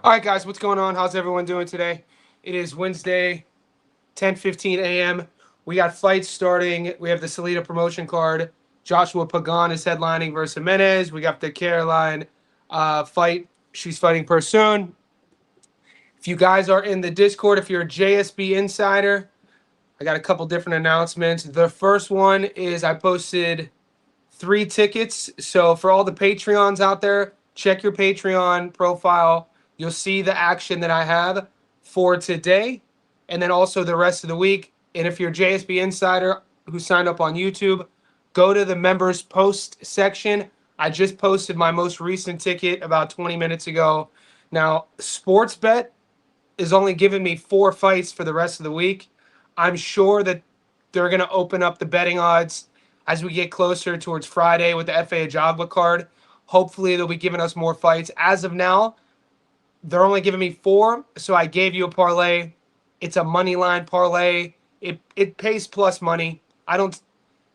All right, guys, what's going on? How's everyone doing today? It is Wednesday, 10:15 a.m. We got fights starting. We have the Salida promotion card. Joshua Pagan is headlining versus Jimenez. We got the Caroline fight. She's fighting Pursoon. If you guys are in the Discord, if you're a JSB insider, I got a couple different announcements. The first one is I posted 3 tickets. So for all the Patreons out there, check your Patreon profile. You'll see the action that I have for today and then also the rest of the week. And if you're a JSB Insider who signed up on YouTube, go to the members post section. I just posted my most recent ticket about 20 minutes ago. Now, Sportsbet is only giving me 4 fights for the rest of the week. I'm sure that they're going to open up the betting odds as we get closer towards Friday with the FA Ajagba card. Hopefully, they'll be giving us more fights. As of now, they're only giving me 4, so I gave you a parlay. It's a money line parlay. It pays plus money. I don't,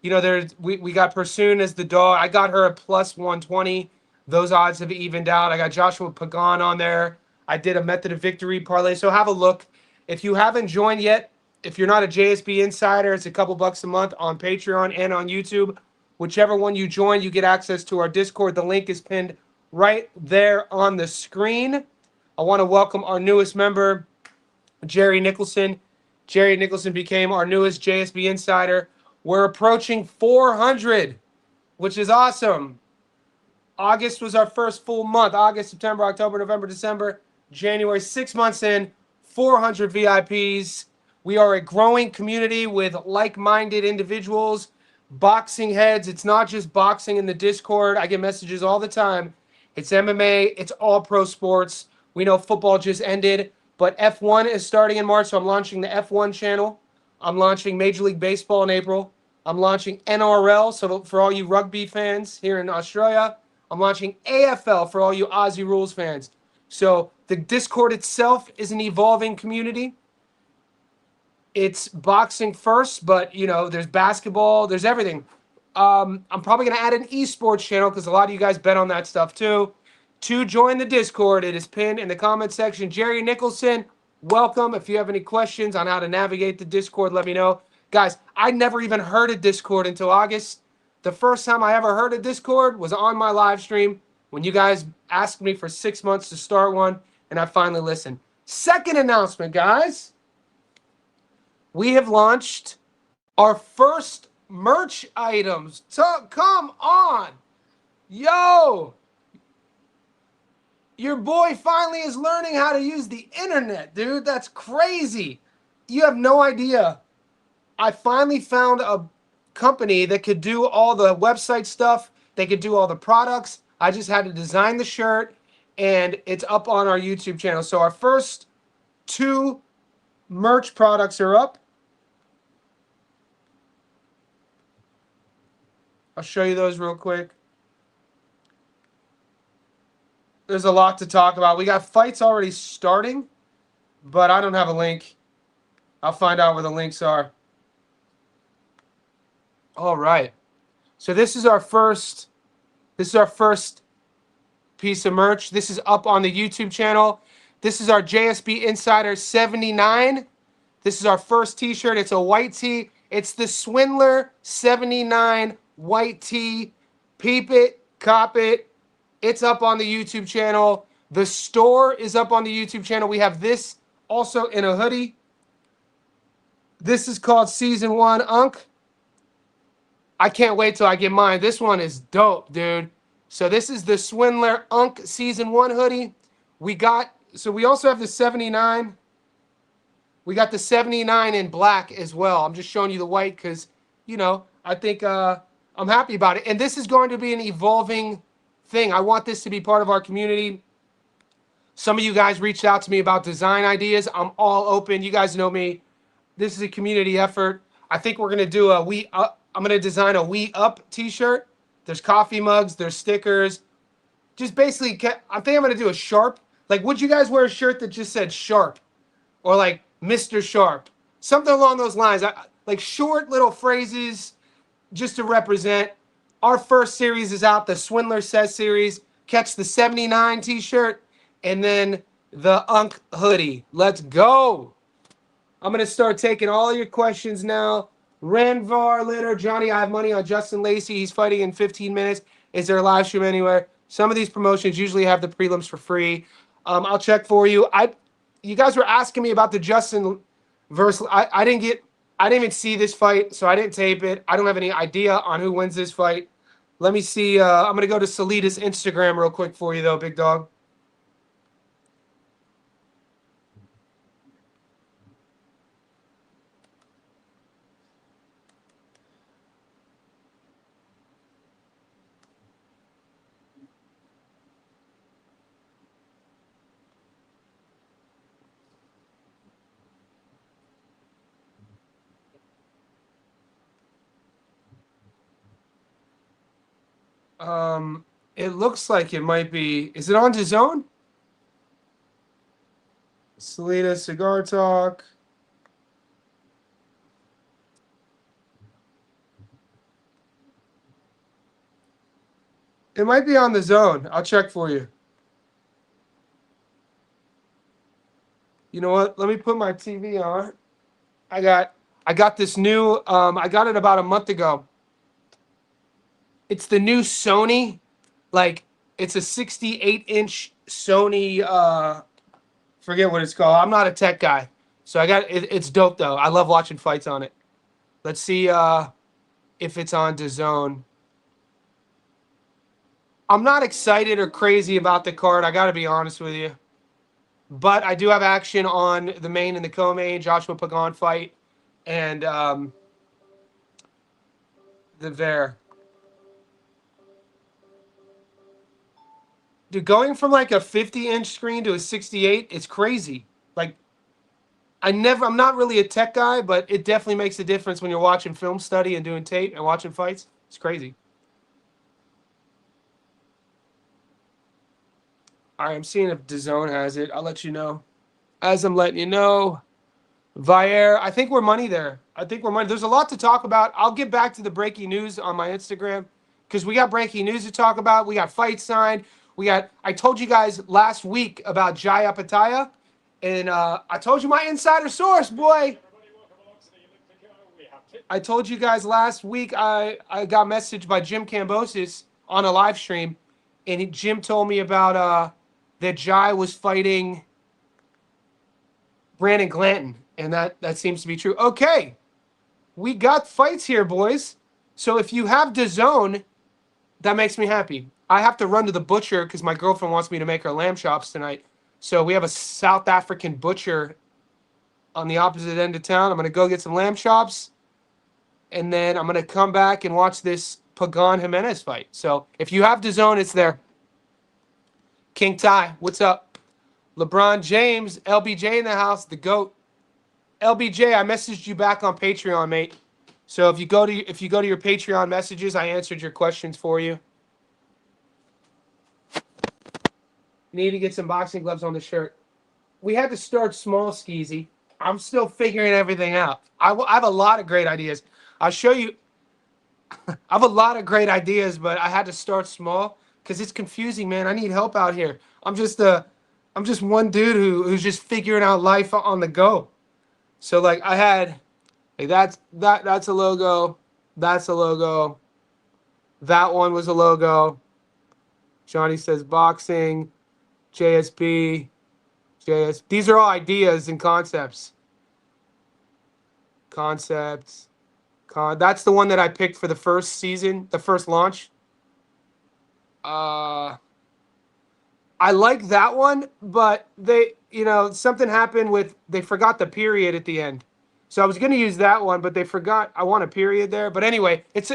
we got Pursoon as the dog. I got her at plus 120. Those odds have evened out. I got Joshua Pagan on there. I did a method of victory parlay. So have a look. If you haven't joined yet, if you're not a JSB insider, it's a couple bucks a month on Patreon and on YouTube. Whichever one you join, you get access to our Discord. The link is pinned right there on the screen. I want to welcome our newest member, Jerry Nicholson. Jerry Nicholson became our newest JSB insider. We're approaching 400, which is awesome. August was our first full month. August, September, October, November, December, January. 6 months in, 400 VIPs. We are a growing community with like-minded individuals, boxing heads. It's not just boxing in the Discord. I get messages all the time. It's MMA. It's all pro sports. We know football just ended, but F1 is starting in March, so I'm launching the F1 channel. I'm launching Major League Baseball in April. I'm launching NRL, so for all you rugby fans here in Australia. I'm launching AFL for all you Aussie Rules fans. So the Discord itself is an evolving community. It's boxing first, but there's basketball, there's everything. I'm probably gonna add an esports channel because a lot of you guys bet on that stuff too. To join the Discord, it is pinned in the comment section. Jerry Nicholson, welcome. If you have any questions on how to navigate the Discord, let me know. Guys, I never even heard of Discord until August. The first time I ever heard of Discord was on my live stream when you guys asked me for 6 months to start one, and I finally listened. Second announcement, guys. We have launched our first merch items. So, come on. Yo. Your boy finally is learning how to use the internet, dude. That's crazy. You have no idea. I finally found a company that could do all the website stuff. They could do all the products. I just had to design the shirt, and it's up on our YouTube channel. So our first 2 merch products are up. I'll show you those real quick. There's a lot to talk about. We got fights already starting, but I don't have a link. I'll find out where the links are. All right. So this is our first piece of merch. This is up on the YouTube channel. This is our JSB Insider 79. This is our first t-shirt. It's a white tee. It's the Swindler 79 white tee. Peep it, cop it. It's up on the YouTube channel. The store is up on the YouTube channel. We have this also in a hoodie. This is called Season 1 Unk. I can't wait till I get mine. This one is dope, dude. So this is the Swindler Unk Season 1 hoodie. We also have the 79. We got the 79 in black as well. I'm just showing you the white because, I think I'm happy about it. And this is going to be an evolving thing. I want this to be part of our community. Some of you guys reached out to me about design ideas. I'm all open. You guys know me. This is a community effort. I think we're going to do I'm going to design a We Up t-shirt. There's coffee mugs. There's stickers. Just basically, I think I'm going to do a Sharp. Like, would you guys wear a shirt that just said Sharp? Or like Mr. Sharp? Something along those lines. Like short little phrases just to represent. Our first series is out, the Swindler Says series. Catch the 79 t-shirt. And then the Unk hoodie. Let's go. I'm going to start taking all your questions now. Ranvar Litter, Johnny, I have money on Justin Lacey. He's fighting in 15 minutes. Is there a live stream anywhere? Some of these promotions usually have the prelims for free. I'll check for you. You guys were asking me about the Justin versus. I didn't even see this fight, so I didn't tape it. I don't have any idea on who wins this fight. Let me see. I'm going to go to Salida's Instagram real quick for you, though, big dog. It looks like it might be. Is it on DAZN? Salida Cigar Talk. It might be on the zone. I'll check for you. You know what? Let me put my TV on. I got this new. I got it about a month ago. It's the new Sony. Like, it's a 68-inch Sony. Forget what it's called. I'm not a tech guy, so I got it. It's dope though. I love watching fights on it. Let's see if it's on DAZN. I'm not excited or crazy about the card. I got to be honest with you. But I do have action on the main and the co-main, Joshua Pagan fight, and the Ver. Dude, going from like a 50-inch screen to a 68, it's crazy. Like, I'm not really a tech guy, but it definitely makes a difference when you're watching film study and doing tape and watching fights. It's crazy. All right, I'm seeing if DAZN has it. I'll let you know. As I'm letting you know, Vair, I think we're money there. I think we're money. There's a lot to talk about. I'll get back to the breaking news on my Instagram because we got breaking news to talk about. We got fights signed. I told you guys last week about Jai Apataya, and I told you my insider source, boy. I told you guys last week I got messaged by Jim Cambosis on a live stream, and Jim told me about that Jai was fighting Brandon Glanton, and that seems to be true. Okay, we got fights here, boys. So if you have DAZN, that makes me happy. I have to run to the butcher because my girlfriend wants me to make her lamb chops tonight. So we have a South African butcher on the opposite end of town. I'm going to go get some lamb chops, and then I'm going to come back and watch this Pagan Jimenez fight. So if you have DAZN, it's there. King Ty, what's up? LeBron James, LBJ in the house, the GOAT. LBJ, I messaged you back on Patreon, mate. So if you go to your Patreon messages, I answered your questions for you. Need to get some boxing gloves on the shirt. We had to start small, Skeezy. I'm still figuring everything out. I have a lot of great ideas. I'll show you. I have a lot of great ideas, but I had to start small because it's confusing, man. I need help out here. I'm just one dude who's just figuring out life on the go. So like I had, like that's a logo. That's a logo. That one was a logo. Johnny says boxing. JSB, JS. These are all ideas and concepts. Concepts. That's the one that I picked for the first season, the first launch. I like that one, but something happened with they forgot the period at the end. So I was gonna use that one, but they forgot I want a period there. But anyway, it's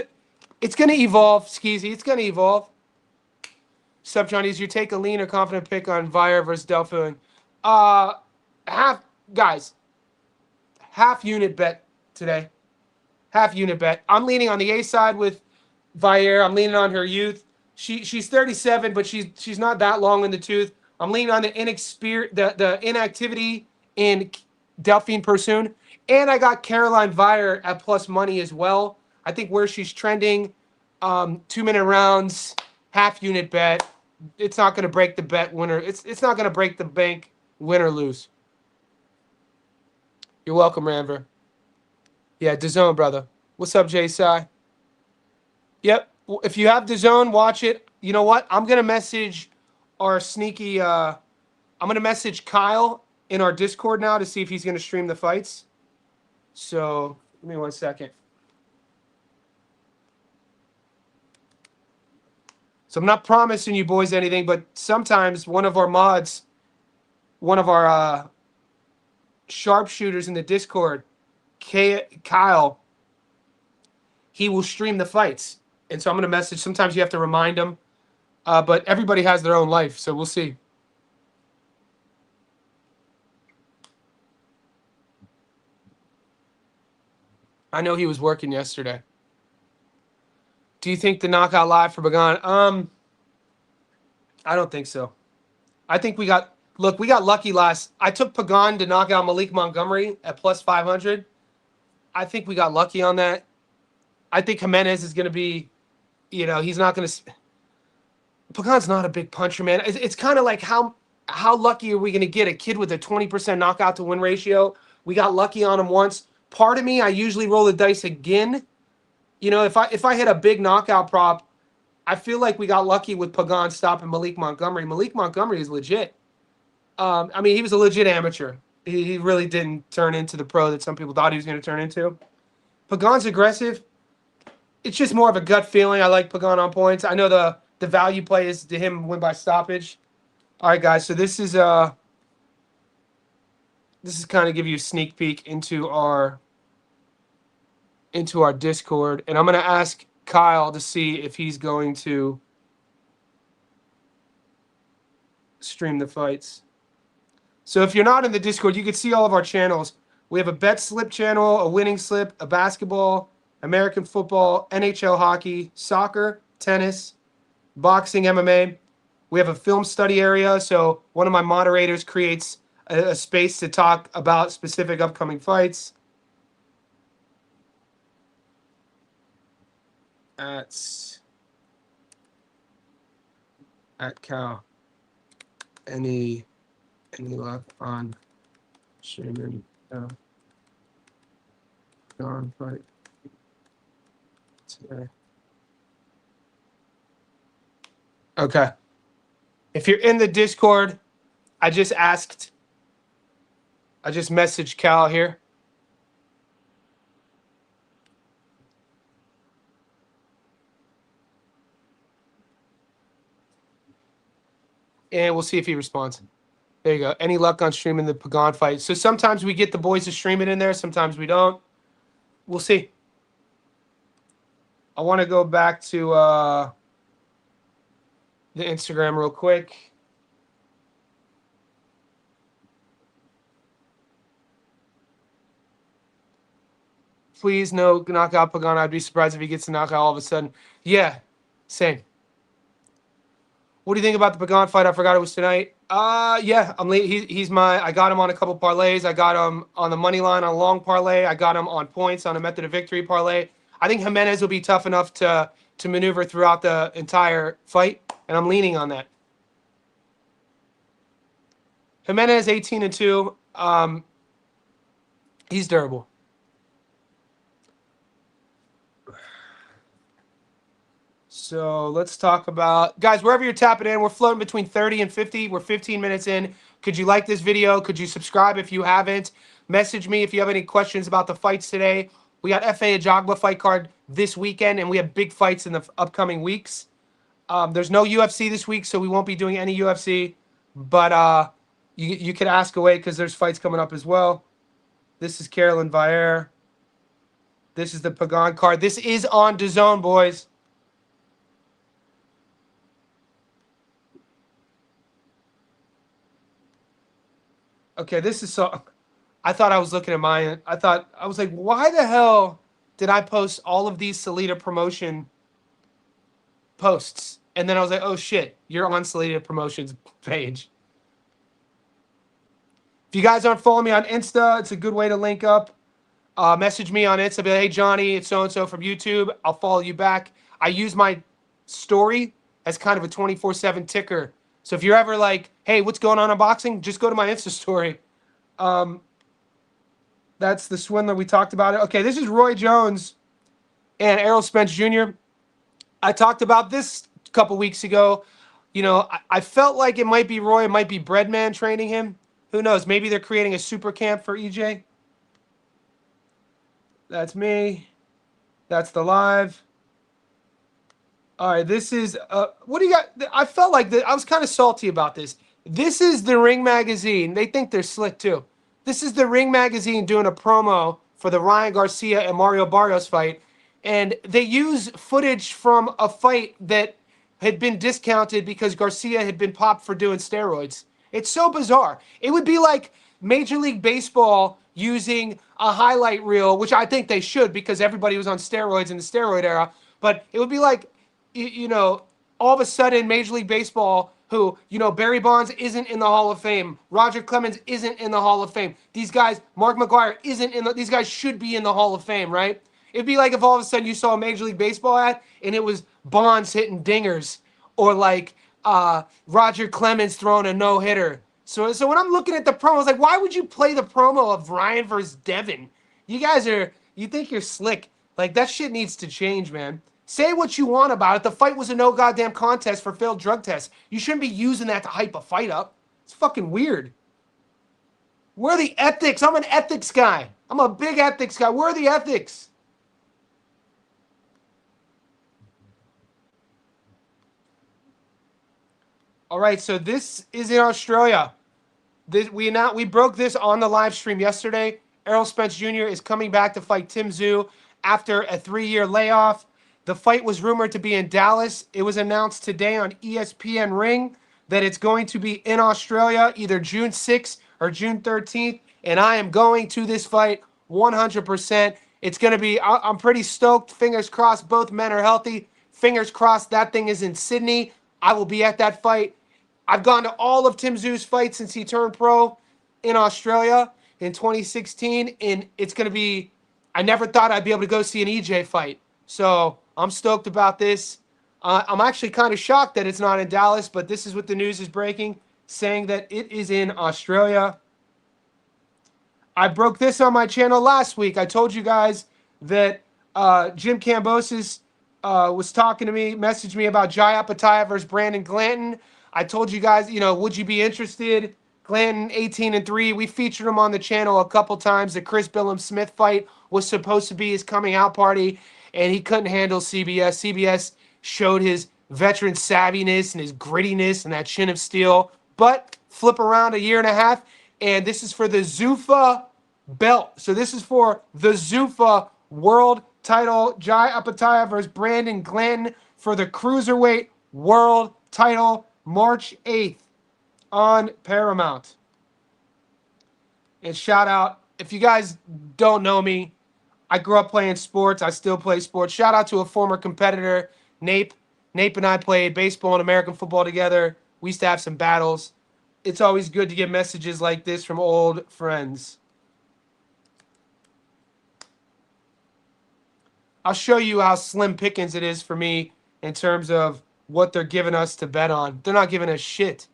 gonna evolve, Skeezy. It's gonna evolve. Sup, Johnny? Is your take a lean or confident pick on Vair versus Delphine? Half unit bet today. Half unit bet. I'm leaning on the A side with Vair. I'm leaning on her youth. She's 37, but she's not that long in the tooth. I'm leaning on the inactivity in Delphine Persoon. And I got Caroline Vair at plus money as well. I think where she's trending, 2-minute rounds, half unit bet. It's not going to break the bet winner. It's not going to break the bank win or lose. You're welcome, Ranver. Yeah, DAZN, brother. What's up, J-Sai? Yep. If you have DAZN, watch it. You know what? I'm gonna message our sneaky. I'm gonna message Kyle in our Discord now to see if he's gonna stream the fights. So give me 1 second. So I'm not promising you boys anything, but sometimes one of our mods, one of our sharpshooters in the Discord, Kyle, he will stream the fights. And so I'm going to message. Sometimes you have to remind him. But everybody has their own life, so we'll see. I know he was working yesterday. Do you think the knockout live for Pagan? I don't think so. I think we got lucky last. I took Pagan to knock out Malik Montgomery at plus 500. I think we got lucky on that. I think Jimenez is going to be, he's not going to. Pagan's not a big puncher, man. It's kind of like how lucky are we going to get a kid with a 20% knockout to win ratio? We got lucky on him once. Part of me, I usually roll the dice again. If I hit a big knockout prop, I feel like we got lucky with Pagan stopping Malik Montgomery. Malik Montgomery is legit. He was a legit amateur. He really didn't turn into the pro that some people thought he was going to turn into. Pagan's aggressive. It's just more of a gut feeling. I like Pagan on points. I know the value play is to him win by stoppage. All right, guys. So this is kind of give you a sneak peek into our Discord, and I'm going to ask Kyle to see if he's going to stream the fights. So if you're not in the Discord, you can see all of our channels. We have a bet slip channel, a winning slip, a basketball, American football, NHL hockey, soccer, tennis, boxing, MMA. We have a film study area, so one of my moderators creates a space to talk about specific upcoming fights. At Cal. Any luck on streaming on fight today? Okay. If you're in the Discord, I just messaged Cal here. And we'll see if he responds. There you go. Any luck on streaming the Pagan fight? So sometimes we get the boys to stream it in there. Sometimes we don't. We'll see. I want to go back to the Instagram real quick. Please no knockout Pagan. I'd be surprised if he gets a knockout all of a sudden. Yeah, same. What do you think about the Pagan fight? I forgot it was tonight. Yeah, I got him on a couple parlays. I got him on the money line on a long parlay. I got him on points on a method of victory parlay. I think Jimenez will be tough enough to maneuver throughout the entire fight, and I'm leaning on that. Jimenez 18-2. He's durable. So let's talk about, guys, wherever you're tapping in, we're floating between 30 and 50. We're 15 minutes in. Could you like this video? Could you subscribe if you haven't? Message me if you have any questions about the fights today. We got F.A. Ajagba fight card this weekend, and we have big fights in the upcoming weeks. There's no UFC this week, so we won't be doing any UFC. But you could ask away because there's fights coming up as well. This is Carolyn Vieira. This is the Pagan card. This is on DAZN, boys. Okay, this is so. I thought I was looking at mine. I was like, why the hell did I post all of these Salita promotion posts? And then I was like, oh shit, you're on Salita Promotions page. If you guys aren't following me on Insta, it's a good way to link up. Message me on Insta. Be like, hey Johnny, it's so and so from YouTube. I'll follow you back. I use my story as kind of a 24/7 ticker So if you're ever like, hey, what's going on in boxing? Just go to my Insta story. That's the swindler. We talked about it. Okay, this is Roy Jones and Errol Spence Jr. I talked about this a couple weeks ago. You know, I felt like it might be Roy, it might be Breadman training him. Who knows? Maybe they're creating a super camp for EJ. That's me. That's the live. All right, this is what do you got? I felt like I was kind of salty about this. This is the Ring Magazine. They think they're slick too. This is the Ring Magazine doing a promo for the Ryan Garcia and Mario Barrios fight, and they use footage from a fight that had been discounted because Garcia had been popped for doing steroids. It's so bizarre. It would be like Major League Baseball using a highlight reel, which I think they should because everybody was on steroids in the steroid era. But it would be like, you know, all of a sudden Major League Baseball, who, you know, Barry Bonds isn't in the Hall of Fame, Roger Clemens isn't in the Hall of Fame. These guys, Mark McGwire isn't in these guys should be in the Hall of Fame, right? It'd be like if all of a sudden you saw a Major League Baseball ad and it was Bonds hitting dingers, or like Roger Clemens throwing a no hitter. So when I'm looking at the promo, I was like, why would you play the promo of Ryan versus Devin? You think you're slick. Like, that shit needs to change, man. Say what you want about it. The fight was a no goddamn contest for failed drug tests. You shouldn't be using that to hype a fight up. It's fucking weird. Where are the ethics? I'm an ethics guy. I'm a big ethics guy. Where are the ethics? All right, so this is in Australia. We broke this on the live stream yesterday. Errol Spence Jr. is coming back to fight Tim Tszyu after a 3-year layoff. The fight was rumored to be in Dallas. It was announced today on ESPN Ring that it's going to be in Australia either June 6th or June 13th, and I am going to this fight 100%. It's going to be, I'm pretty stoked. Fingers crossed both men are healthy. Fingers crossed that thing is in Sydney. I will be at that fight. I've gone to all of Tim Tszyu's fights since he turned pro in Australia in 2016, and it's going to be, I never thought I'd be able to go see an EJ fight. So I'm stoked about this. I'm actually kind of shocked that it's not in Dallas, but this is what the news is breaking, saying that it is in Australia. I broke this on my channel last week. I told you guys that Jim Cambosis was talking to me, messaged me about Jai Apataya versus Brandon Glanton. I told you guys, you know, would you be interested? Glanton 18-3. We featured him on the channel a couple times. The Chris Billum Smith fight was supposed to be his coming out party, and he couldn't handle CBS. CBS showed his veteran savviness and his grittiness and that chin of steel. But flip around a year and a half, and this is for the Zuffa belt. So this is for the Zuffa world title. Jai Apataya versus Brandon Glanton for the Cruiserweight world title, March 8th on Paramount. And shout out, if you guys don't know me, I grew up playing sports. I still play sports. Shout out to a former competitor, Nape. Nape and I played baseball and American football together. We used to have some battles. It's always good to get messages like this from old friends. I'll show you how slim pickings it is for me in terms of what they're giving us to bet on. They're not giving us shit.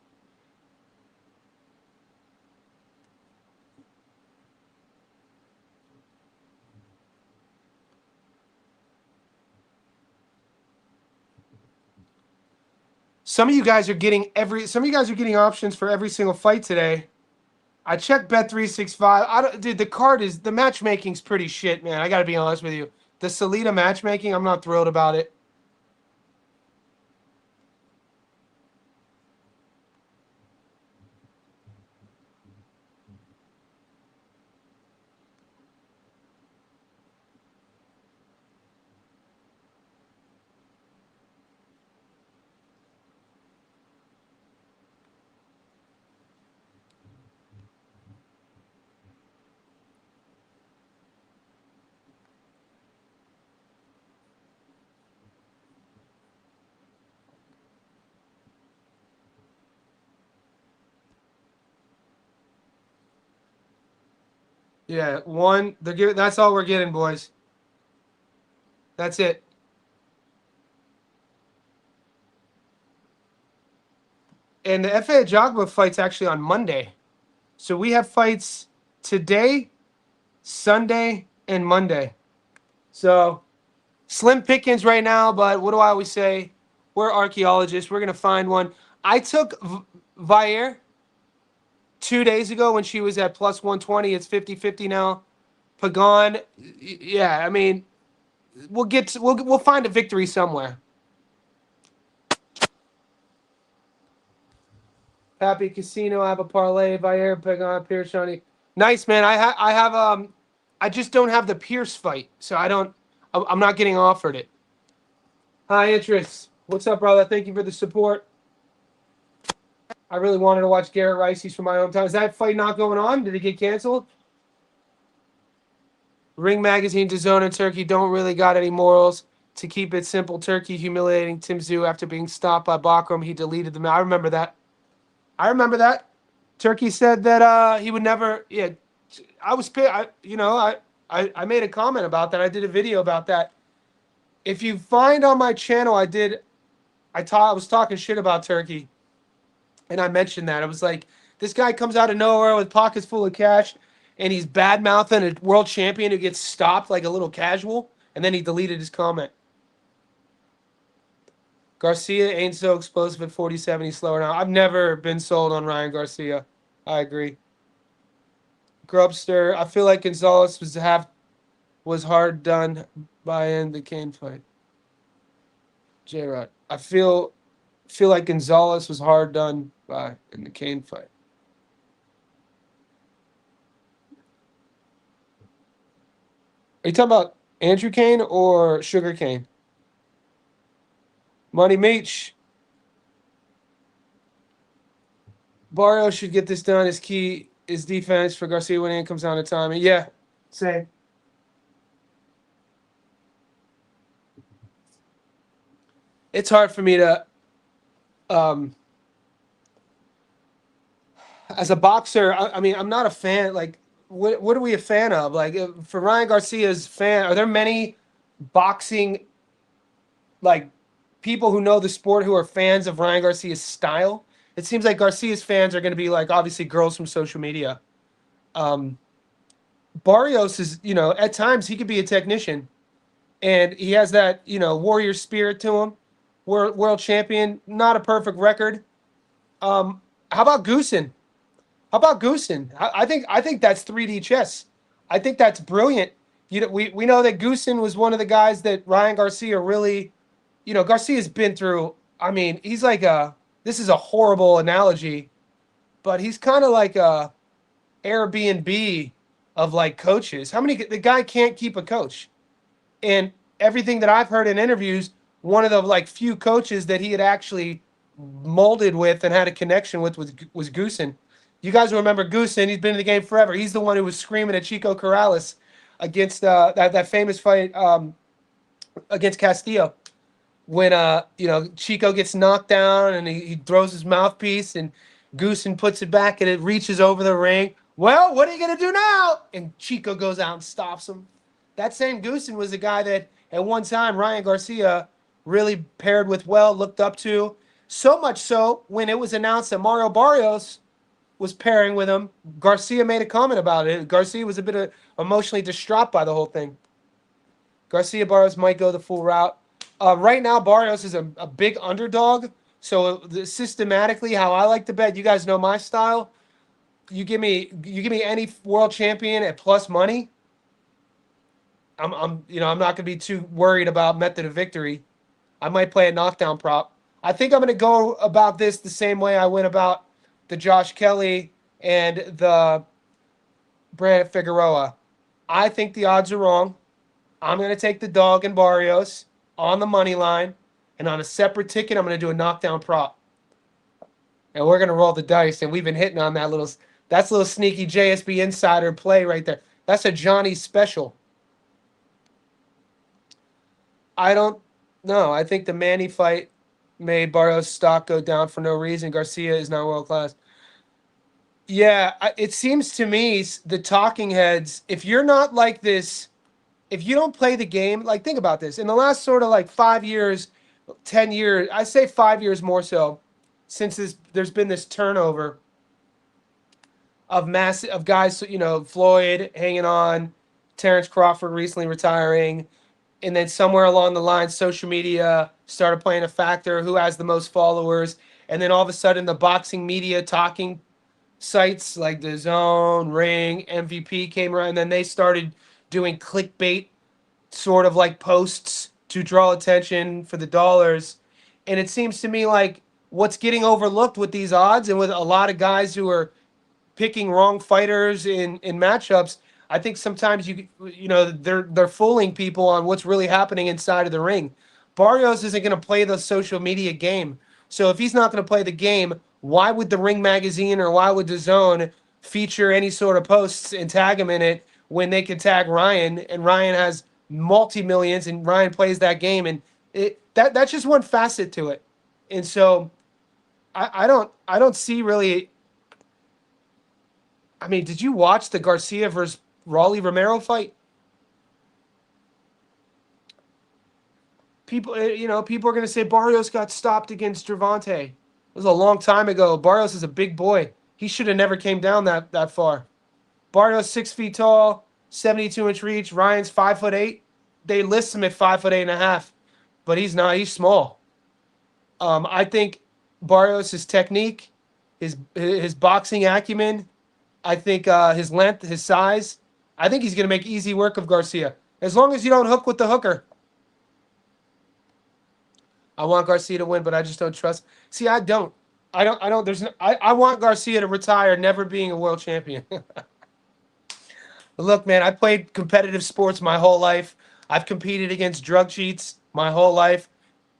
Some of you guys are getting options for every single fight today. I checked Bet365. Dude, the matchmaking's pretty shit, man. I got to be honest with you. The Salida matchmaking, I'm not thrilled about it. Yeah, one. They're giving. That's all we're getting, boys. That's it. And the FA Jogba fight's actually on Monday. So we have fights today, Sunday, and Monday. So slim pickings right now, but what do I always say? We're archaeologists. We're going to find one. I took Vair 2 days ago when she was at plus 120. It's 50-50 now. Pagan, yeah, I mean, we'll find a victory somewhere. Happy Casino, I have a parlay, Vair, Pagan, Pierce, Shani. Nice, man. I have I just don't have the Pierce fight, so I'm not getting offered it. Hi, interest. What's up, brother? Thank you for the support. I really wanted to watch Garrett Rice. He's from my hometown. Is that fight not going on? Did it get canceled? Ring Magazine, DAZN, and Turkey don't really got any morals. To keep it simple, Turkey humiliating Tim Tszyu after being stopped by Bakram. He deleted them. I remember that. Turkey said that he would never. Yeah, I made a comment about that. I did a video about that. If you find on my channel, I was talking shit about Turkey, and I mentioned that. I was like, this guy comes out of nowhere with pockets full of cash, and he's bad mouthing a world champion who gets stopped like a little casual, and then he deleted his comment. Garcia ain't so explosive at 47. He's slower now. I've never been sold on Ryan Garcia. I agree. Grubster, I feel like Gonzalez was hard done by in the Kane fight. J-Rod, I feel like Gonzalez was hard done by in the Kane fight. Are you talking about Andrew Kane or Sugar Kane? Money Meach. Barrio should get this done. His key is defense for Garcia when it comes down to time. Yeah, same. It's hard for me to, as a boxer, I mean, I'm not a fan. Like, what are we a fan of? Like, for Ryan Garcia's fan, are there many boxing, like, people who know the sport who are fans of Ryan Garcia's style? It seems like Garcia's fans are going to be like, obviously, girls from social media. Barrios is, at times he could be a technician, and he has that, warrior spirit to him. World champion, not a perfect record. How about Goosen? I think that's 3D chess. I think that's brilliant. We know that Goosen was one of the guys that Ryan Garcia really, Garcia's been through. I mean, he's like this is a horrible analogy, but he's kind of like a Airbnb of like coaches. The guy can't keep a coach, and everything that I've heard in interviews, one of the like few coaches that he had actually molded with and had a connection with was Goosen. You guys remember Goosen? He's been in the game forever. He's the one who was screaming at Chico Corrales against that famous fight against Castillo when Chico gets knocked down and he throws his mouthpiece and Goosen puts it back and it reaches over the ring. Well, what are you gonna do now? And Chico goes out and stops him. That same Goosen was a guy that at one time Ryan Garcia really paired with looked up to. So much so, when it was announced that Mario Barrios was pairing with him, Garcia made a comment about it. Garcia was a bit emotionally distraught by the whole thing. Garcia Barrios might go the full route. Right now, Barrios is a big underdog. So systematically, how I like to bet, you guys know my style. You give me any world champion at plus money. I'm not going to be too worried about method of victory. I might play a knockdown prop. I think I'm going to go about this the same way I went about the Josh Kelly and the Brandon Figueroa. I think the odds are wrong. I'm going to take the dog and Barrios on the money line, and on a separate ticket, I'm going to do a knockdown prop. And we're going to roll the dice, and we've been hitting on that's a little sneaky JSB insider play right there. That's a Johnny special. I don't know. I think the Manny fight made Barrios' stock go down for no reason. Garcia is not world class. Yeah, it seems to me the talking heads, if you're not like this, if you don't play the game, like think about this. In the last sort of like 5 years, 10 years, I say 5 years more so, since there's been this turnover of guys, Floyd hanging on, Terrence Crawford recently retiring, and then somewhere along the line, social media started playing a factor. Who has the most followers? And then all of a sudden, the boxing media talking sites like the Zone, Ring, MVP came around, and then they started doing clickbait sort of like posts to draw attention for the dollars. And it seems to me like what's getting overlooked with these odds and with a lot of guys who are picking wrong fighters in matchups, I think sometimes they're fooling people on what's really happening inside of the ring. Barrios isn't going to play the social media game. So if he's not going to play the game, why would the Ring magazine or why would the Zone feature any sort of posts and tag him in it when they can tag Ryan and Ryan has multi-millions and Ryan plays that game, and that's just one facet to it. And so I don't see really. I mean, did you watch the Garcia versus Raleigh Romero fight? People are going to say Barrios got stopped against Gervonta. It was a long time ago. Barrios is a big boy. He should have never came down that far. Barrios 6 feet tall, 72-inch reach. Ryan's 5'8". They list him at 5'8.5", but he's not. He's small. I think Barrios' technique, his boxing acumen, I think his length, his size, I think he's going to make easy work of Garcia. As long as you don't hook with the hooker. I want Garcia to win, but I just don't trust. See, I don't. I want Garcia to retire, never being a world champion. Look, man, I played competitive sports my whole life. I've competed against drug cheats my whole life.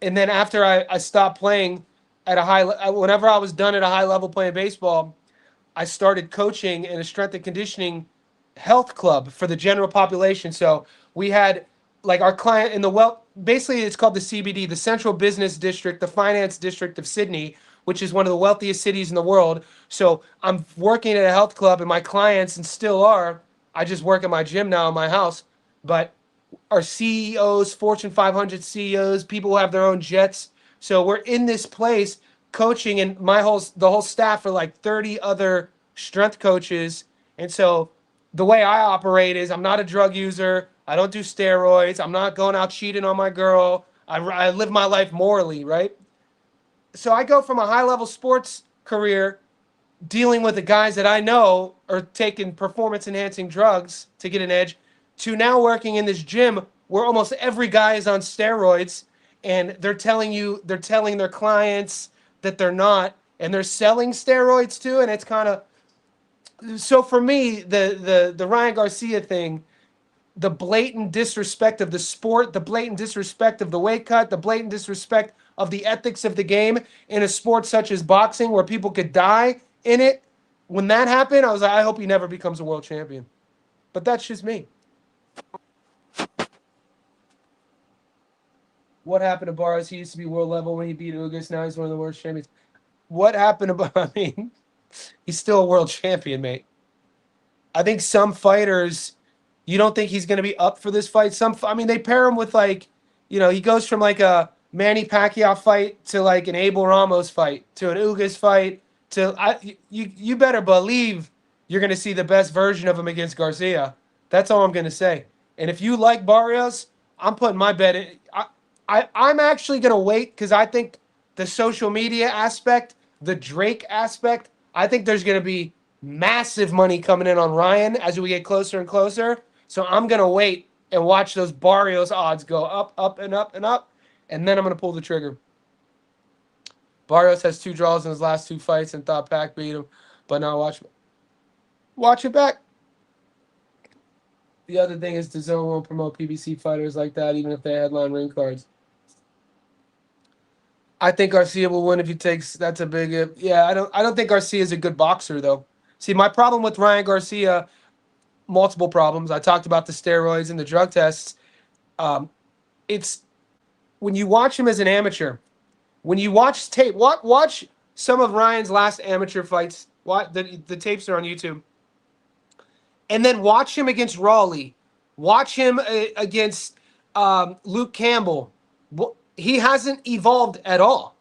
And then after I stopped playing at a whenever I was done at a high level playing baseball, I started coaching in a strength and conditioning health club for the general population. So we had like our client in basically it's called the CBD, the Central Business District, the Finance District of Sydney, which is one of the wealthiest cities in the world. So I'm working at a health club and my clients, and still are, I just work at my gym now in my house, but our CEOs, Fortune 500 CEOs, people who have their own jets. So we're in this place coaching, and the whole staff are like 30 other strength coaches. And so the way I operate is I'm not a drug user. I don't do steroids. I'm not going out cheating on my girl. I live my life morally, right? So I go from a high-level sports career dealing with the guys that I know are taking performance-enhancing drugs to get an edge to now working in this gym where almost every guy is on steroids, and they're telling their clients that they're not, and they're selling steroids too. And it's kind of, so for me, the Ryan Garcia thing, the blatant disrespect of the sport, the blatant disrespect of the weight cut, the blatant disrespect of the ethics of the game in a sport such as boxing where people could die in it. When that happened, I was like, I hope he never becomes a world champion. But that's just me. What happened to Barrios? He used to be world level when he beat Ugas. Now he's one of the worst champions. What happened to, I mean, he's still a world champion, mate. I think some fighters, you don't think he's going to be up for this fight. They pair him with he goes from like a Manny Pacquiao fight to like an Abel Ramos fight to an Ugas fight you better believe you're going to see the best version of him against Garcia. That's all I'm going to say. And if you like Barrios, I'm putting my bet in. I'm actually going to wait because I think the social media aspect, the Drake aspect, I think there's going to be massive money coming in on Ryan as we get closer and closer. So I'm going to wait and watch those Barrios odds go up, up, and up, and up. And then I'm going to pull the trigger. Barrios has 2 draws in his last 2 fights and thought Pac beat him. But now watch it back. The other thing is the Zone won't promote PBC fighters like that, even if they headline ring cards. I think Garcia will win if he takes. That's a big if. Yeah, I don't think Garcia is a good boxer though. See, my problem with Ryan Garcia, multiple problems. I talked about the steroids and the drug tests. It's when you watch him as an amateur, when you watch tape, watch some of Ryan's last amateur fights. The tapes are on YouTube. And then watch him against Raleigh. Watch him against Luke Campbell. He hasn't evolved at all.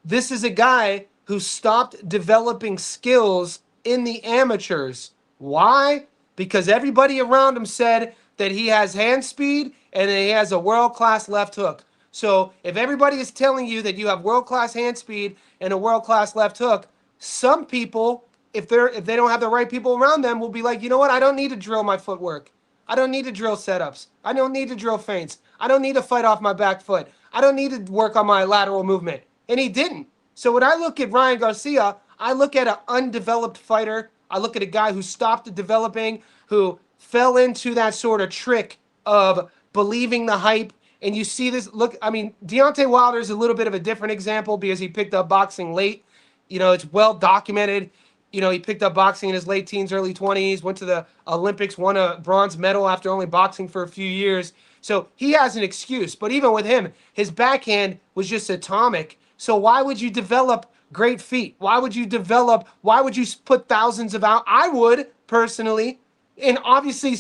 This is a guy who stopped developing skills in the amateurs. Why? Because everybody around him said that he has hand speed and that he has a world-class left hook. So if everybody is telling you that you have world-class hand speed and a world-class left hook, some people, if they don't have the right people around them, will be like, you know what? I don't need to drill my footwork. I don't need to drill setups. I don't need to drill feints. I don't need to fight off my back foot. I don't need to work on my lateral movement. And he didn't. So when I look at Ryan Garcia, I look at an undeveloped fighter. I look at a guy who stopped developing, who fell into that sort of trick of believing the hype. And you see this, look, I mean, Deontay Wilder is a little bit of a different example because he picked up boxing late. You know, it's well documented. You know, he picked up boxing in his late teens, early 20s, went to the Olympics, won a bronze medal after only boxing for a few years. So he has an excuse. But even with him, his backhand was just atomic. So why would you develop great feet? Why would you put thousands of hours? I would, personally. And obviously,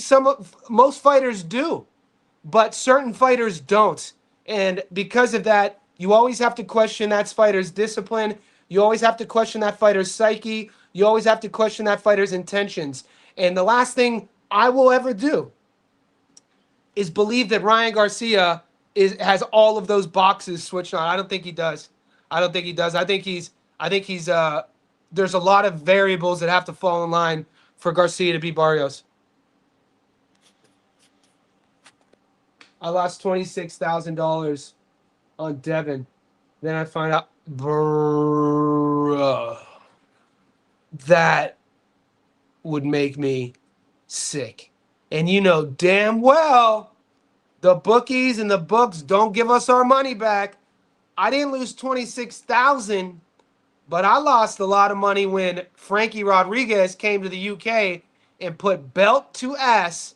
most fighters do. But certain fighters don't. And because of that, you always have to question that fighter's discipline. You always have to question that fighter's psyche. You always have to question that fighter's intentions. And the last thing I will ever do is believe that Ryan Garcia has all of those boxes switched on. I don't think he does. I don't think he does. I think he's there's a lot of variables that have to fall in line for Garcia to beat Barrios. I lost $26,000 on Devin. Then I find out, bruh, that would make me sick. And you know damn well the bookies and the books don't give us our money back. I didn't lose $26,000, but I lost a lot of money when Frankie Rodriguez came to the UK and put belt to ass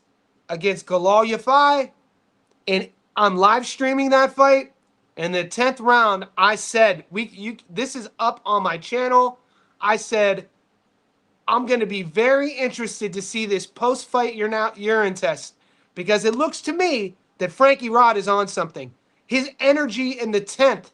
against Galal Yafai. And I'm live streaming that fight. In the 10th round, I said, this is up on my channel. I said, I'm going to be very interested to see this post-fight urine test, because it looks to me that Frankie Rod is on something. His energy in the 10th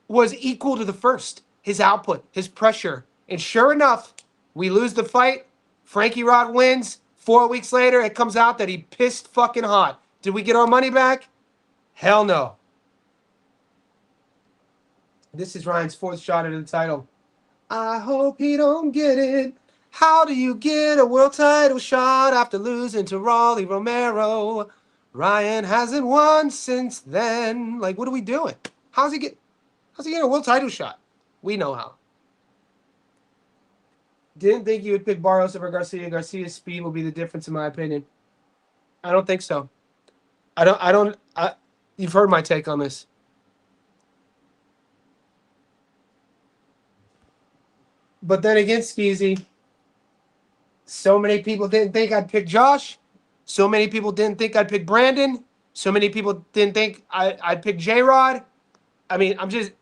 was equal to the first. His output, his pressure. And sure enough, we lose the fight. Frankie Rod wins. 4 weeks later, it comes out that he pissed fucking hot. Did we get our money back? Hell no. This is Ryan's 4th shot at the title. I hope he don't get it. How do you get a world title shot after losing to Rolly Romero? Ryan hasn't won since then. Like, what are we doing? How's he getting a world title shot? We know how. Didn't think you would pick Barrios over Garcia. Garcia's speed will be the difference, in my opinion. I don't think so. You've heard my take on this. But then again, Skeezy, so many people didn't think I'd pick Josh. So many people didn't think I'd pick Brandon. So many people didn't think I'd pick J-Rod. I mean, I'm just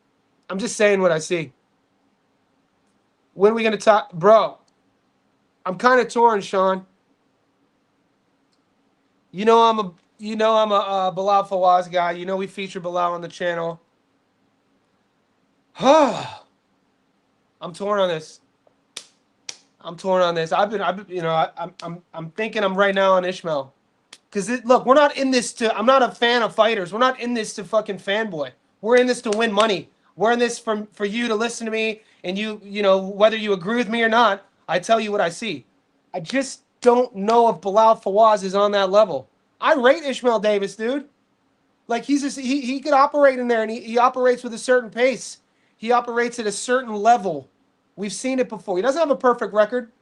saying what I see. When are we going to talk? Bro, I'm kind of torn, Sean. You know I'm a Bilal Fawaz guy. You know we feature Bilal on the channel. I'm torn on this. I'm thinking I'm right now on Ishmael. Because look, we're not in this to. I'm not a fan of fighters. We're not in this to fucking fanboy. We're in this to win money. We're in this for you to listen to me, and you know, whether you agree with me or not, I tell you what I see. I just don't know if Bilal Fawaz is on that level. I rate Ishmael Davis, dude. Like he could operate in there, and he operates with a certain pace. He operates at a certain level. We've seen it before. He doesn't have a perfect record.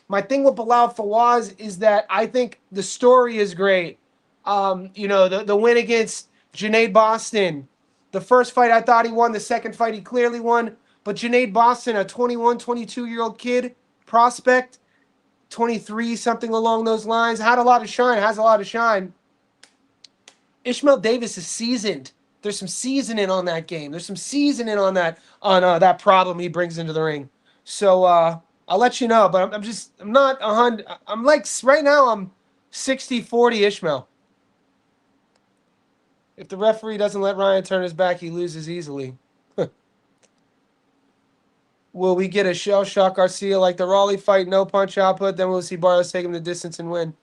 My thing with Bilal Fawaz is that I think the story is great. You know, the win against Junaid Boston. The first fight I thought he won. The second fight he clearly won. But Junaid Boston, a 21, 22-year-old kid, prospect, 23, something along those lines, has a lot of shine. Ishmael Davis is seasoned. There's some seasoning on that game. There's some seasoning on that problem he brings into the ring. So I'll let you know, but I'm not 100. I'm like right now I'm 60-40 Ishmael. If the referee doesn't let Ryan turn his back, he loses easily. Will we get a shell shock Garcia like the Raleigh fight, no punch output? Then we'll see Barrios take him the distance and win.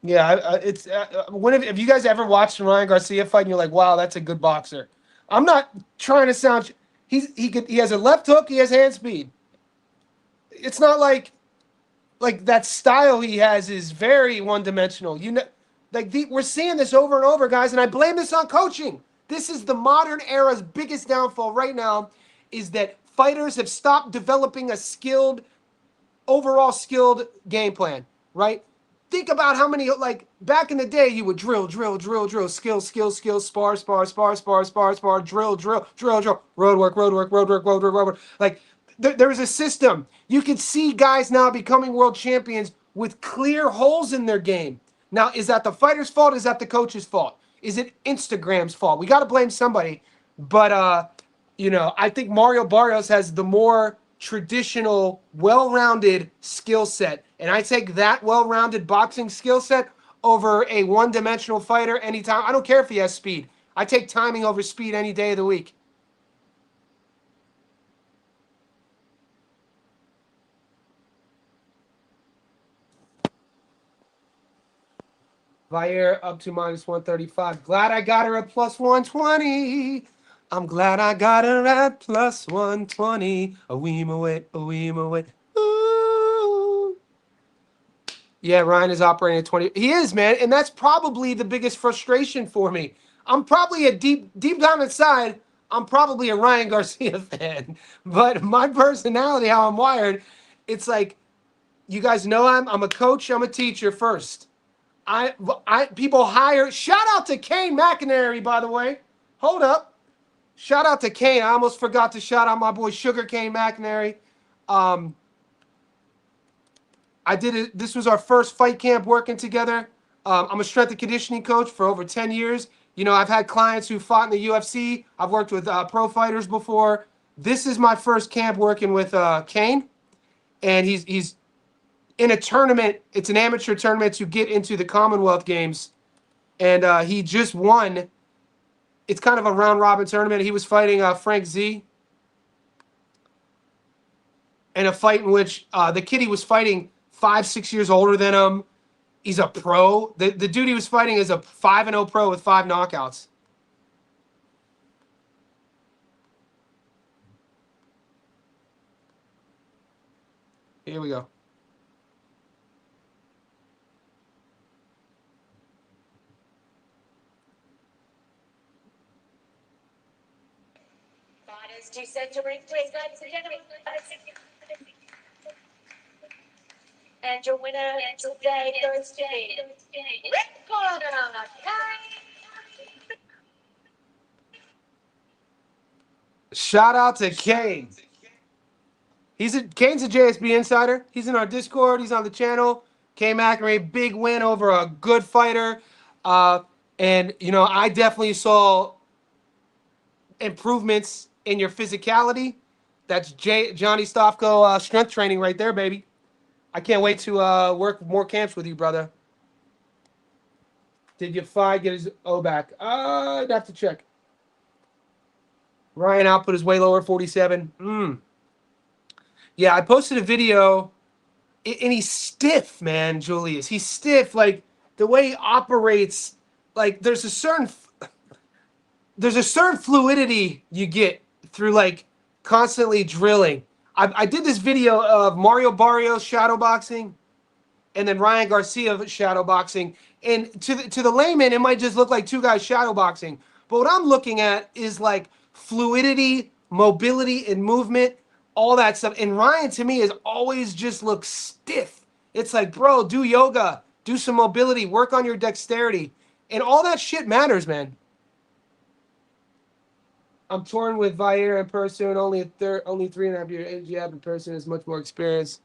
Yeah, it's when have you guys ever watched a Ryan Garcia fight and you're like, wow, that's a good boxer? I'm not trying to sound. He has a left hook. He has hand speed. It's not like that style he has is very one dimensional. You know, we're seeing this over and over, guys, and I blame this on coaching. This is the modern era's biggest downfall right now, is that fighters have stopped developing a overall skilled game plan, right? Think about how many, like, back in the day, you would drill, skill, spar, drill, road work. Like, there was a system. You could see guys now becoming world champions with clear holes in their game. Now, is that the fighter's fault? Is that the coach's fault? Is it Instagram's fault? We got to blame somebody. But, I think Mario Barrios has the more traditional, well-rounded skill set. And I take that well-rounded boxing skill set over a one-dimensional fighter anytime. I don't care if he has speed. I take timing over speed any day of the week. Vair up to -135. Glad I got her at +120. I'm glad I got her at +120. A weem away, a weem away. Ooh. Yeah, Ryan is operating at 20. He is, man, and that's probably the biggest frustration for me. I'm probably deep down inside, I'm probably a Ryan Garcia fan. But my personality, how I'm wired, it's like, you guys know I'm a coach, I'm a teacher first. People hire. Shout out to Kane McInerney, by the way. Hold up. Shout out to Kane. I almost forgot to shout out my boy Sugar Cane McInerney. I did it. This was our first fight camp working together. I'm a strength and conditioning coach for over 10 years. You know, I've had clients who fought in the UFC. I've worked with pro fighters before. This is my first camp working with Kane, and he's in a tournament. It's an amateur tournament to get into the Commonwealth Games, and he just won. It's kind of a round-robin tournament. He was fighting Frank Z in a fight in which the kid he was fighting 5-6 years older than him. He's a pro. The dude he was fighting is a 5-0 pro with 5 knockouts. Here we go. To center ring, please, ladies and gentlemen. And your winner today, Thursday, red corner, Shout out to Kane. Kane's a JSB insider. He's in our Discord. He's on the channel. Kane McInerney, big win over a good fighter. And, I definitely saw improvements in your physicality. That's Johnny Stofko strength training right there, baby. I can't wait to work more camps with you, brother. Did you get his O back? I'd have to check. Ryan output is way lower, 47. Yeah, I posted a video, and he's stiff, man, Julius. He's stiff. Like, the way he operates, like, there's a certain fluidity you get through, like, constantly drilling. I did this video of Mario Barrios shadowboxing and then Ryan Garcia shadowboxing. And to the layman, it might just look like two guys shadowboxing. But what I'm looking at is, like, fluidity, mobility, and movement, all that stuff. And Ryan, to me, has always just looked stiff. It's like, bro, do yoga, do some mobility, work on your dexterity. And all that shit matters, man. I'm torn with Vair in person. Only 3.5 years jab in person is much more experience.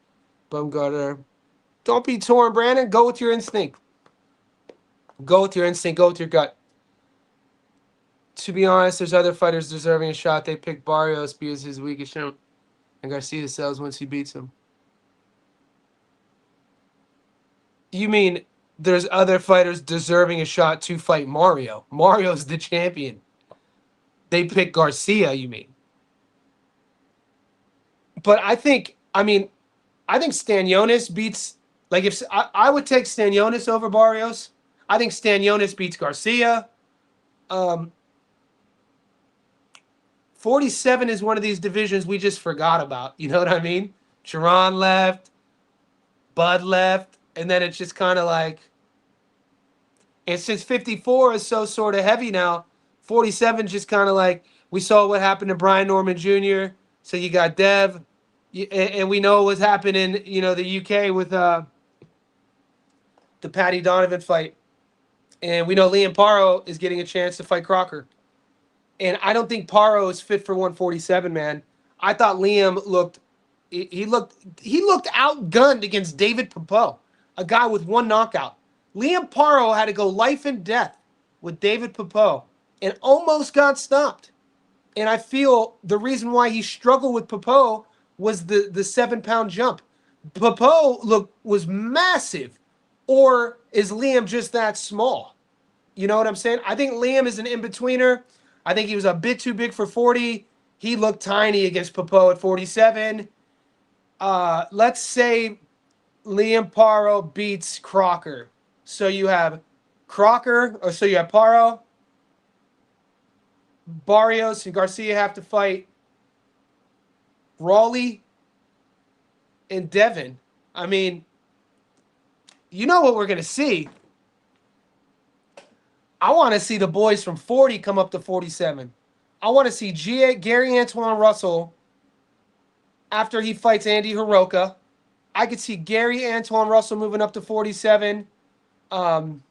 Bumgarner. Don't be torn, Brandon. Go with your instinct. Go with your instinct. Go with your gut. To be honest, there's other fighters deserving a shot. They pick Barrios because his weakest shot, and Garcia sells once he beats him. You mean there's other fighters deserving a shot to fight Mario? Mario's the champion. they pick Garcia, you mean? But I think Stanionis beats, like, if I would take Stanionis over Barrios. I think Stanionis beats Garcia. 47 is one of these divisions we just forgot about. You know what I mean? Sharon left, Bud left, and then it's just kind of like, and since 54 is so sort of heavy now, 47 just kind of like, we saw what happened to Brian Norman Jr. So you got Dev, and we know what's happening, the UK with the Patty Donovan fight. And we know Liam Paro is getting a chance to fight Crocker. And I don't think Paro is fit for 147, man. I thought Liam looked outgunned against David Pepot, a guy with one knockout. Liam Paro had to go life and death with David Pepot and almost got stopped. And I feel the reason why he struggled with Pepot was the 7-pound jump. Pepot was massive, or is Liam just that small? You know what I'm saying? I think Liam is an in-betweener. I think he was a bit too big for 40. He looked tiny against Pepot at 47. Let's say Liam Paro beats Crocker. So you have Paro, Barrios, and Garcia have to fight Raleigh and Devin. I mean, you know what we're going to see. I want to see the boys from 40 come up to 47. I want to see Gary Antoine Russell after he fights Andy Hiroka. I could see Gary Antoine Russell moving up to 47. Shakur.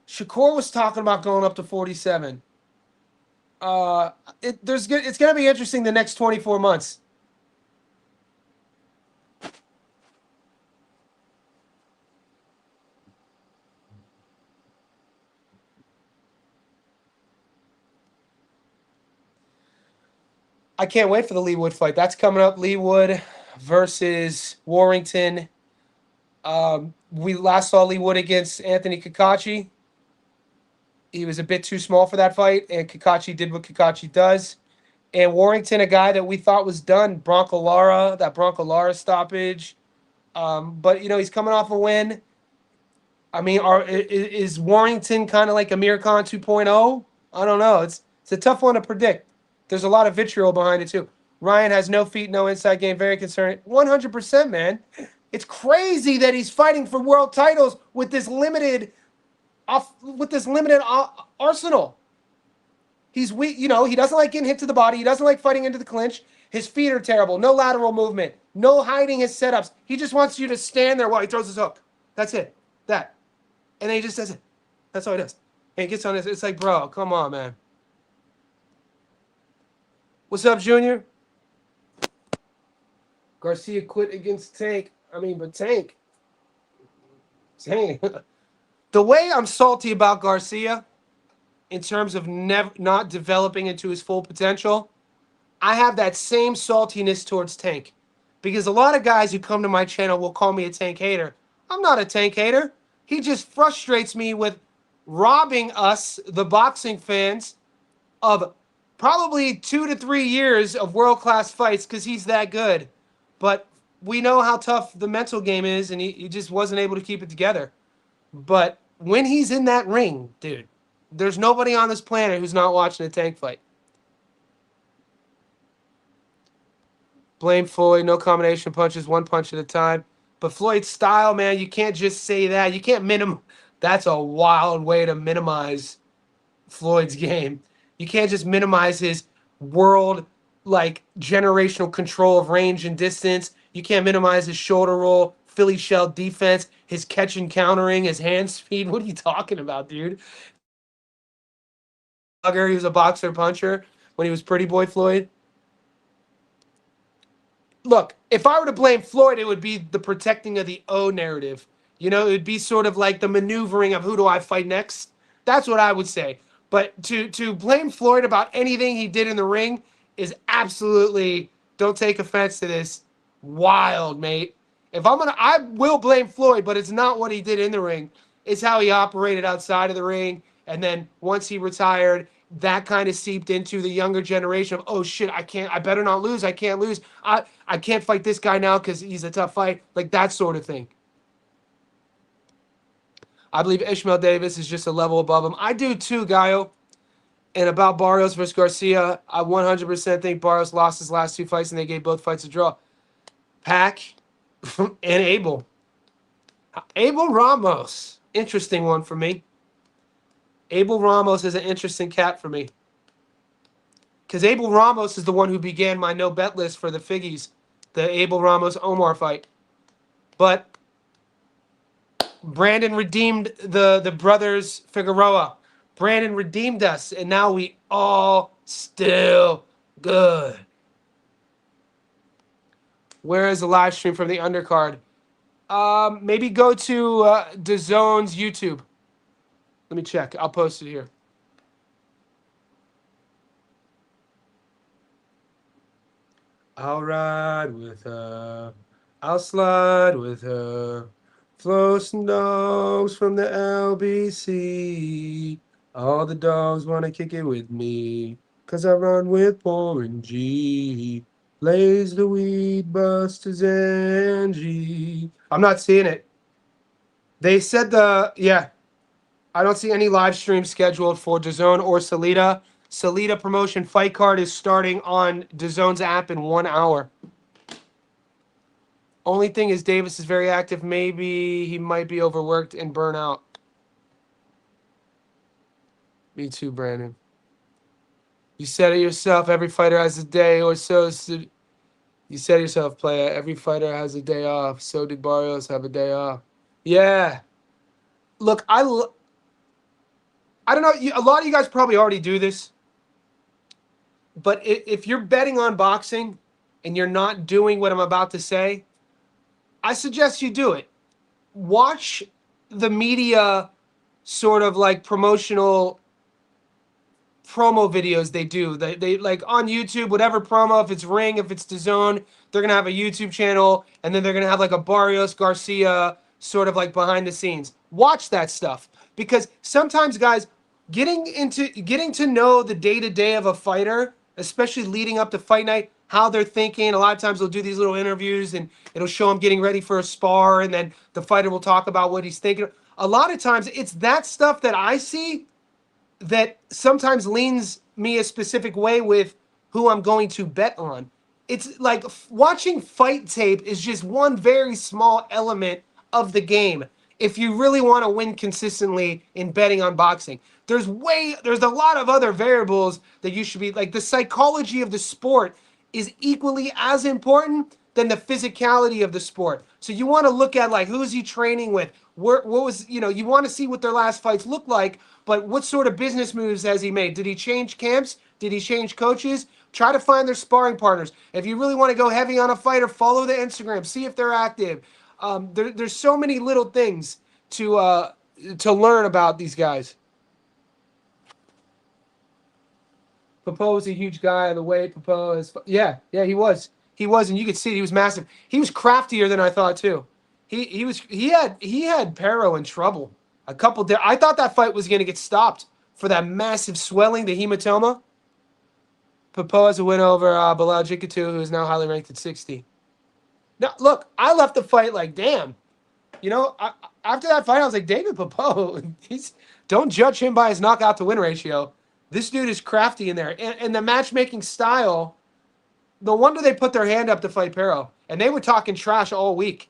Shakur was talking about going up to 47. It's going to be interesting the next 24 months. I can't wait for the Lee Wood fight. That's coming up. Lee Wood versus Warrington. We last saw Lee Wood against Anthony Kakachi. He was a bit too small for that fight, and Kakachi did what Kakachi does. And Warrington, a guy that we thought was done, Bronco Lara stoppage. But, he's coming off a win. I mean, is Warrington kind of like Amir Khan 2.0? I don't know. It's a tough one to predict. There's a lot of vitriol behind it, too. Ryan has no feet, no inside game. Very concerning. 100%, man. It's crazy that he's fighting for world titles with this limited arsenal. He's weak. He doesn't like getting hit to the body. He doesn't like fighting into the clinch. His feet are terrible. No lateral movement. No hiding his setups. He just wants you to stand there while he throws his hook. That's it. That. And then he just does it. That's all he does. And he gets on this. It's like, bro, come on, man. What's up, Junior? Garcia quit against Tank. But Tank. The way I'm salty about Garcia in terms of not developing into his full potential, I have that same saltiness towards Tank. Because a lot of guys who come to my channel will call me a Tank hater. I'm not a Tank hater. He just frustrates me with robbing us, the boxing fans, of probably 2 to 3 years of world-class fights because he's that good. But we know how tough the mental game is, and he just wasn't able to keep it together. But when he's in that ring, dude, there's nobody on this planet who's not watching a Tank fight. Blame Floyd, no combination punches, one punch at a time. But Floyd's style, man, you can't just say that. You can't That's a wild way to minimize Floyd's game. You can't just minimize his generational control of range and distance. You can't minimize his shoulder roll, Philly shell defense, his catch and countering, his hand speed. What are you talking about, dude? He was a boxer puncher when he was Pretty Boy Floyd. Look, if I were to blame Floyd, it would be the protecting of the O narrative. It would be sort of like the maneuvering of who do I fight next. That's what I would say. But to blame Floyd about anything he did in the ring is absolutely, don't take offense to this, wild, mate. I will blame Floyd, but it's not what he did in the ring. It's how he operated outside of the ring. And then once he retired, that kind of seeped into the younger generation of, oh shit, I better not lose. I can't lose. I can't fight this guy now because he's a tough fight. Like that sort of thing. I believe Ishmael Davis is just a level above him. I do too, Gaio. And about Barrios versus Garcia, I 100% think Barrios lost his last 2 fights and they gave both fights a draw. Pac and Abel. Abel Ramos. Interesting one for me. Abel Ramos is an interesting cat for me. Because Abel Ramos is the one who began my no bet list for the Figgies. The Abel Ramos Omar fight. But Brandon redeemed the brothers Figueroa. Brandon redeemed us, and now we all still good. Where is the live stream from the undercard? Maybe go to DAZN's YouTube. Let me check. I'll post it here. I'll ride with her. I'll slide with her. Flow some dogs from the LBC. All the dogs want to kick it with me. Cause I run with Warren G. Blaze the weed, Busters and G. I'm not seeing it. They said yeah. I don't see any live stream scheduled for DAZN or Salida. Salida promotion fight card is starting on DAZN's app in 1 hour. Only thing is Davis is very active. Maybe he might be overworked and burn out. Me too, Brandon. You said it yourself. Every fighter has a day or so. You said it yourself, player. Every fighter has a day off. So did Barrios have a day off. Yeah. Look, I don't know. A lot of you guys probably already do this. But if you're betting on boxing and you're not doing what I'm about to say, I suggest you do it. Watch the media sort of like promotional promo videos they do. They like on YouTube, whatever promo, if it's Ring, if it's DAZN, they're going to have a YouTube channel, and then they're going to have like a Barrios Garcia sort of like behind the scenes. Watch that stuff, because sometimes, guys, getting to know the day-to-day of a fighter, especially leading up to fight night, how they're thinking. A lot of times they'll do these little interviews and it'll show them getting ready for a spar, and then the fighter will talk about what he's thinking. A lot of times it's that stuff that I see that sometimes leans me a specific way with who I'm going to bet on. It's like watching fight tape is just one very small element of the game. If you really want to win consistently in betting on boxing, there's a lot of other variables that you should be like. The psychology of the sport is equally as important than the physicality of the sport. So you want to look at like, who's he training with? What was, you want to see what their last fights look like, but what sort of business moves has he made? Did he change camps? Did he change coaches? Try to find their sparring partners. If you really want to go heavy on a fighter, follow the Instagram, see if they're active. There's so many little things to learn about these guys. Popo was a huge guy. The way Popo is, yeah, he was, and you could see it. He was massive. He was craftier than I thought too. He had Pero in trouble. I thought that fight was going to get stopped for that massive swelling, the hematoma. Popo has a win over Bilal Jikatu, who is now highly ranked at 60. Now, look, I left the fight like, damn. After that fight, I was like, David Popo, don't judge him by his knockout to win ratio. This dude is crafty in there. And the matchmaking style, no wonder they put their hand up to fight Pero. And they were talking trash all week.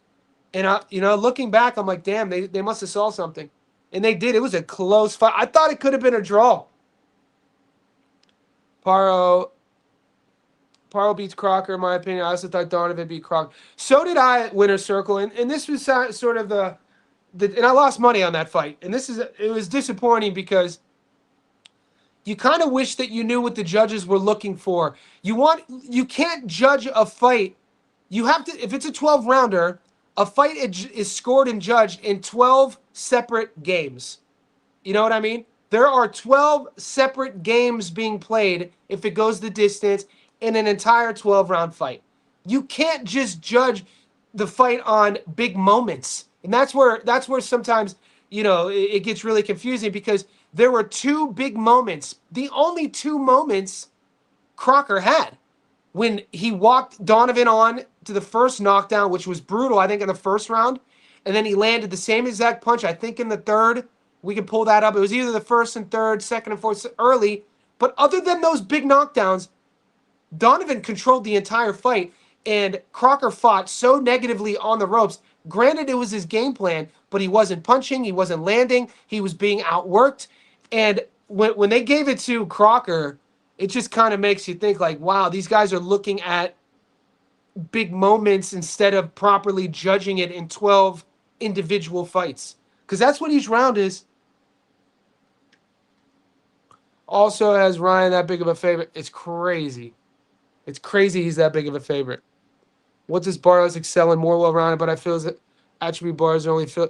And, looking back, I'm like, damn, they must have saw something. And they did. It was a close fight. I thought it could have been a draw. Paro beats Crocker, in my opinion. I also thought Donovan beat Crocker. So did I at Winner's Circle. And this was sort of and I lost money on that fight. And it was disappointing because you kind of wish that you knew what the judges were looking for. You can't judge a fight. You have to, if it's a 12-rounder, a fight is scored and judged in 12 separate games. You know what I mean? There are 12 separate games being played if it goes the distance in an entire 12-round fight. You can't just judge the fight on big moments. And that's where sometimes, it gets really confusing, because there were two big moments. The only two moments Crocker had when he walked Donovan on to the first knockdown, which was brutal, I think, in the first round. And then he landed the same exact punch, I think, in the third. We can pull that up. It was either the first and third, second and fourth, early. But other than those big knockdowns, Donovan controlled the entire fight. And Crocker fought so negatively on the ropes. Granted, it was his game plan, but he wasn't punching. He wasn't landing. He was being outworked. And when they gave it to Crocker, it just kind of makes you think like, wow, these guys are looking at big moments instead of properly judging it in 12 individual fights. Because that's what each round is. Also has Ryan that big of a favorite. It's crazy. It's crazy he's that big of a favorite. What does Barrios excel in? More well-rounded, but I feel that attribute Barrios only feel...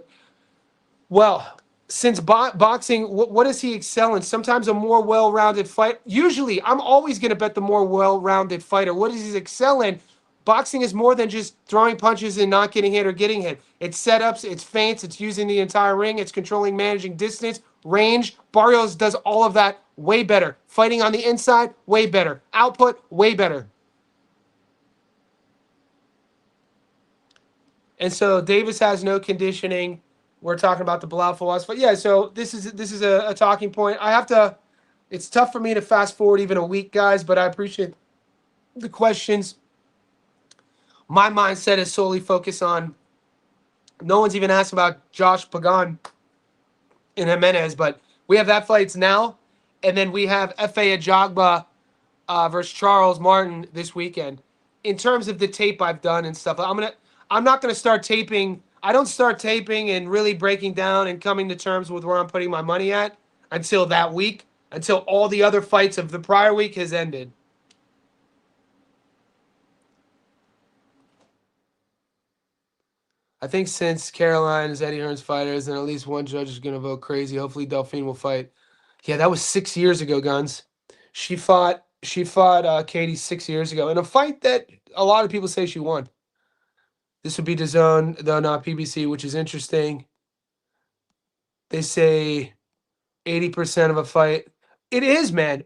Well, since boxing, what does he excel in? Sometimes a more well-rounded fight. Usually, I'm always going to bet the more well-rounded fighter. What does he excel in? Boxing is more than just throwing punches and not getting hit or getting hit. It's setups, it's feints, it's using the entire ring, it's controlling, managing distance, range. Barrios does all of that way better. Fighting on the inside, way better. Output, way better. And so Davis has no conditioning. We're talking about the Bilal Fawaz fight. Yeah, so this is a talking point. I have to. It's tough for me to fast forward even a week, guys, but I appreciate the questions. My mindset is solely focused on. No one's even asked about Josh Pagan and Jimenez, but we have that fights now, and then we have F.A. Ajagba versus Charles Martin this weekend. In terms of the tape I've done and stuff, I'm not gonna start taping. I don't start taping and really breaking down and coming to terms with where I'm putting my money at until that week, until all the other fights of the prior week has ended. I think since Caroline is Eddie Hearn's fighters, and at least one judge is going to vote crazy. Hopefully Delphine will fight. Yeah, that was 6 years ago, Guns. She fought Katie 6 years ago in a fight that a lot of people say she won. This would be DAZN, though not PBC, which is interesting. They say 80% of a fight. It is, man.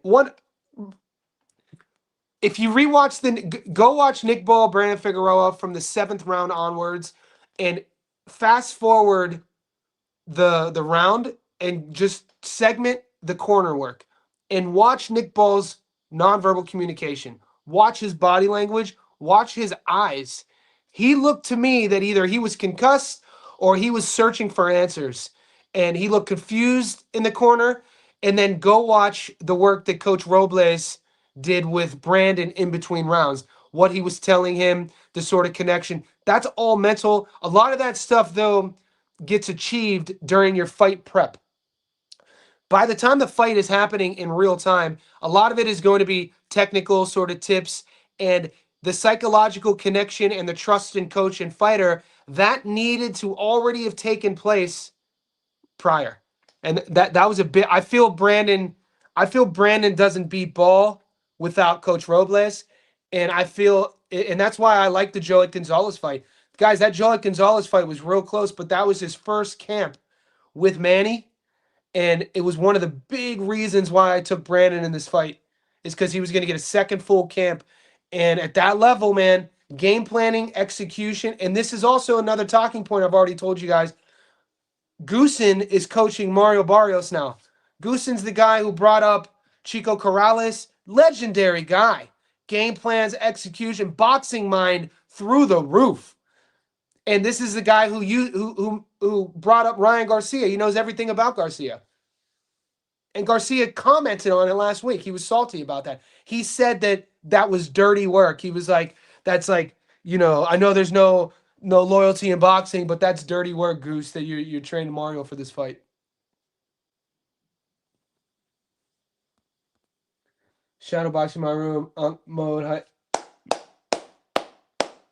If you rewatch go watch Nick Ball, Brandon Figueroa from the 7th round onwards, and fast forward the round and just segment the corner work and watch Nick Ball's nonverbal communication. Watch his body language. Watch his eyes. He looked to me that either he was concussed or he was searching for answers. And he looked confused in the corner. And then go watch the work that Coach Robles did with Brandon in between rounds. What he was telling him, the sort of connection. That's all mental. A lot of that stuff, though, gets achieved during your fight prep. By the time the fight is happening in real time, a lot of it is going to be technical sort of tips, and the psychological connection and the trust in coach and fighter that needed to already have taken place prior. And that was a bit. I feel Brandon doesn't beat Ball without Coach Robles, and that's why I like the Joet Gonzalez fight. Guys, that Joet Gonzalez fight was real close, but that was his first camp with Manny, and it was one of the big reasons why I took Brandon in this fight, is because he was going to get a second full camp. And at that level, man, game planning, execution, and this is also another talking point I've already told you guys. Goosen is coaching Mario Barrios now. Goosen's the guy who brought up Chico Corrales, legendary guy. Game plans, execution, boxing mind through the roof. And this is the guy who brought up Ryan Garcia. He knows everything about Garcia. And Garcia commented on it last week. He was salty about that. He said that was dirty work. He was like, that's like, I know there's no loyalty in boxing, but that's dirty work, Goose, that you're training Mario for this fight. Shadowboxing my room, mode. Hi.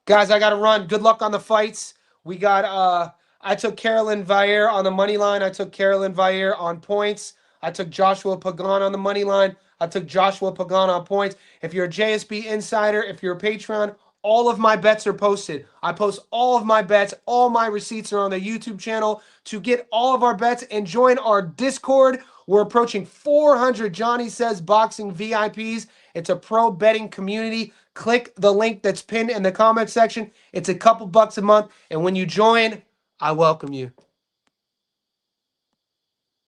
Guys, I got to run. Good luck on the fights. We got, I took Carolyn Vair on the money line. I took Carolyn Vair on points. I took Joshua Pagan on the money line. I took Joshua Pagan on points. If you're a JSB insider, if you're a Patreon, all of my bets are posted. I post all of my bets. All my receipts are on the YouTube channel. To get all of our bets and join our Discord, We're approaching 400 Johnny Says Boxing VIPs. It's a pro betting community. Click the link that's pinned in the comment section. It's a couple bucks a month. And when you join, I welcome you.